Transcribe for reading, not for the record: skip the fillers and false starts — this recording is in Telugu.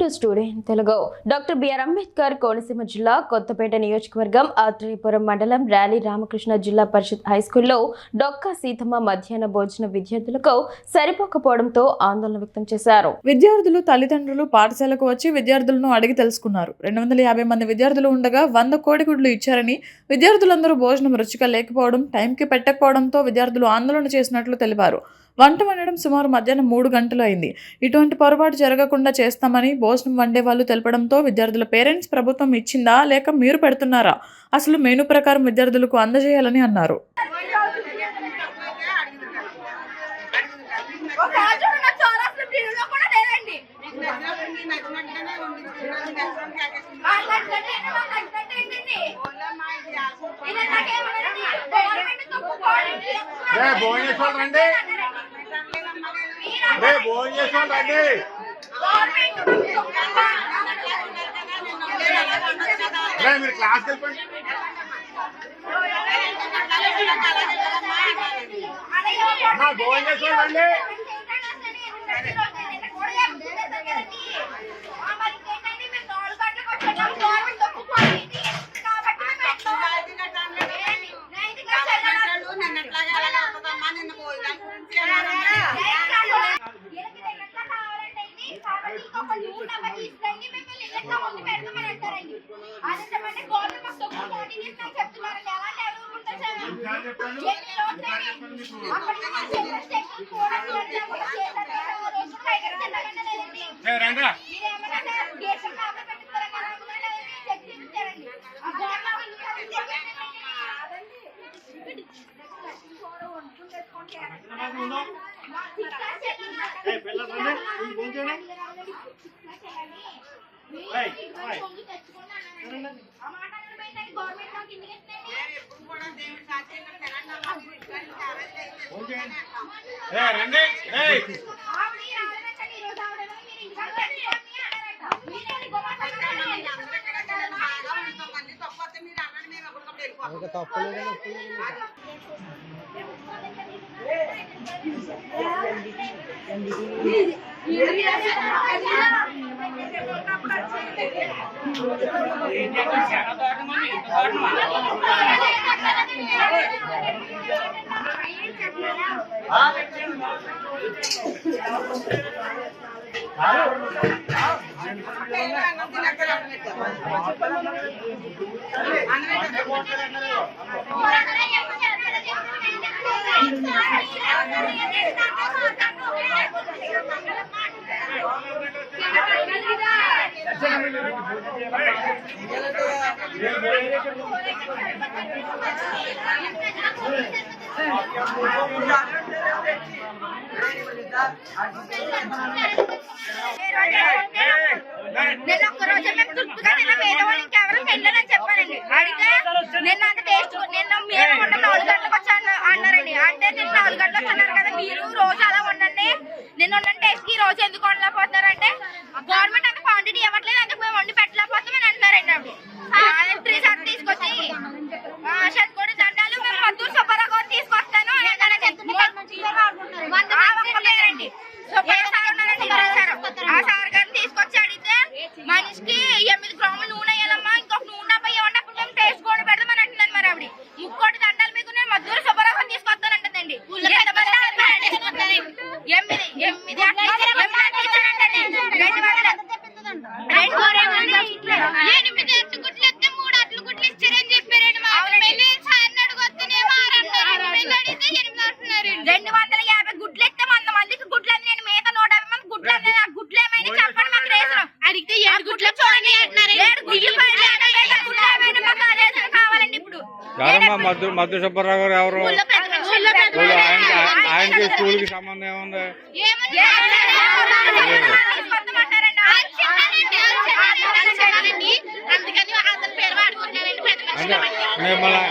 To studio in Telugu. Doctor B R Ambedkar Konaseema జిల్లా కొత్తపేట నియోజకవర్గం ఆత్రేయపురం మండలం ర్యాలీ రామకృష్ణ జిల్లా పరిషత్ హైస్కూల్లో డొక్కా సీతమ్మ మధ్యాహ్న భోజన విద్యార్థులకు సరిపోకపోవడంతో ఆందోళన వ్యక్తం చేశారు. విద్యార్థులు తల్లిదండ్రులు పాఠశాలకు వచ్చి విద్యార్థులను అడిగి తెలుసుకున్నారు. 250 మంది విద్యార్థులు ఉండగా 100 కోడిగుడ్లు ఇచ్చారని, విద్యార్థులందరూ భోజనం రుచిగా లేకపోవడం, టైంకి పెట్టకపోవడంతో విద్యార్థులు ఆందోళన చేసినట్లు తెలిపారు. వంట వండడం సుమారు మధ్యాహ్నం 3 గంటలు అయింది. ఇటువంటి పొరపాటు జరగకుండా చేస్తామని భోజనం వండే వాళ్ళు తెలపడంతో విద్యార్థుల పేరెంట్స్ ప్రభుత్వం ఇచ్చిందా లేక మీరు పెడుతున్నారా, అసలు మెనూ ప్రకారం విద్యార్థులకు అందజేయాలని అన్నారు. మీరు క్లాస్కి వెళ్ళిపోండి. భోజనం చేసుకోండి. నేను ఒక్కరోజు మేము తుట్టుగా నిన్న వేరే వాళ్ళు ఇంకెవరికి వెళ్ళాలని చెప్పానండి. అడిగితే నిన్న అంత టేస్ట్ నిన్న మీరు వంట 4 గంటలకు వచ్చి అన్నారండి. అంటే నిన్న 4 గంటలకు అన్నారు కదా, మీరు రోజు అలా వండండి, నిన్న వండిన టేస్ట్ ఈ రోజు ఎందుకు వండలేకపోతున్నారంటే గవర్నమెంట్ అంత క్వాంటిటీ ఇవ్వట్లేదు, అందుకు మేము వండి పెట్టలేకపోతామని అంటున్నారండి. అప్పుడు 3 సార్లు తీసుకొచ్చి శతకోటి దండాలు మేము మద్దూరు సుబ్బారావు తీసుకొస్తాను లేదండి. ఆ సార్ గారిని తీసుకొచ్చి అడిగితే మనిషికి 8 గ్రాములు నూనె వేయాలమ్మా, ఇంకొక నూనె డబ్బా ఇవ్వండి, అప్పుడు మేము టేస్ట్ కూడా పెడదామని అంటుందండి. మరి ఆవిడ 3 దండాలు మీకు నేను మద్దూరు సుబ్బారావు తీసుకొస్తానంటుందండి. 250 గుడ్లు ఇస్తే 100 మందికి గుడ్లు అని నేను మిగతా 150 మంది గుడ్లు అన్నది. ఆ గుడ్లు ఏమైనా చెప్పండి మాకు. రేషన్ అడిగితే 7 గుడ్లు చూడండి అంటున్నారు. 7 గుడ్లు ఏమైనా మాకు రేషన్ కావాలండి. ఇప్పుడు మధు సుబ్బారావు గారు ఎవరు? ఆయనకి స్కూల్ కి సంబంధం ఏముంది? అందుకని అతని పేరు వాడుకుంటున్నారండి. మిమ్మల్ని